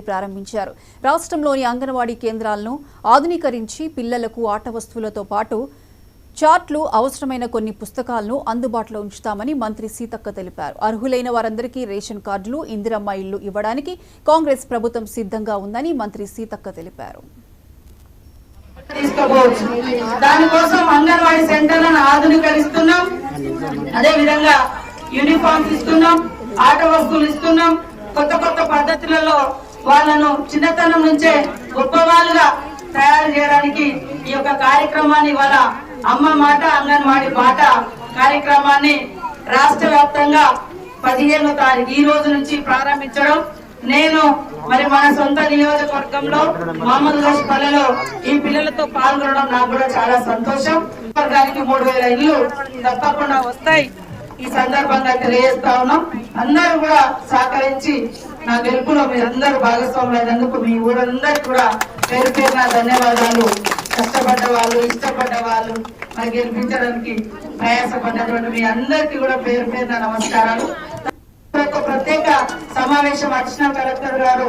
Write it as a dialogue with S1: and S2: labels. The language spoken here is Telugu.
S1: ప్రారంభించారు. రాష్ట్రంలోని అంగన్వాడీ కేంద్రాలను ఆధునీకరించి పిల్లలకు ఆట వస్తువులతో పాటు చార్ట్లు, అవసరమైన కొన్ని పుస్తకాలను అందుబాటులో ఉంచుతామని మంత్రి సీతక్క తెలిపారు. అర్హులైన వారందరికీ రేషన్ కార్డులు, ఇందిరమ్మ ఇళ్లు ఇవ్వడానికి కాంగ్రెస్ ప్రభుత్వం సిద్ధంగా ఉందని మంత్రి సీతక్క తెలిపారు.
S2: దానికోసం అంగన్వాడీ సెంటర్లను ఆధునీకరిస్తున్నాం. అదే విధంగా యూనిఫామ్స్ ఇస్తున్నాం, ఆట వస్తువులు ఇస్తున్నాం. కొత్త కొత్త పద్ధతులలో వాళ్ళను చిన్నతనం నుంచే గొప్ప వాళ్ళుగా తయారు చేయడానికి ఈ యొక్క కార్యక్రమాన్ని వాళ్ళ అమ్మ మాట అంగన్వాడీ బాట కార్యక్రమాన్ని రాష్ట్ర వ్యాప్తంగా 15వ తారీఖు ఈ రోజు నుంచి ప్రారంభించడం. నేను మరి మన సొంత నియోజకవర్గంలో మహమ్మద్పల్లెలో ఈ పిల్లలతో పాల్గొనడం నాకు కూడా చాలా సంతోషం. వర్గానికి 3000 ఇళ్లు తప్పకుండా వస్తాయి. ఈ సందర్భంగా తెలియజేస్తా ఉన్నాం. అందరూ కూడా సహకరించి నా గెలుపులో మీరందరూ భాగస్వాములైనందుకు మీ ఊరందరికీ కూడా పేరు పేరున ధన్యవాదాలు. కష్టపడ్డ వాళ్ళు, ఇష్టపడ్డ వాళ్ళు మరి గెలిపించడానికి ప్రయాసపడ్డటువంటి మీ అందరికీ కూడా పేరు పేరున నమస్కారాలు. ప్రత్యేక సమావేశం అడిషనల్ కలెక్టర్ గారు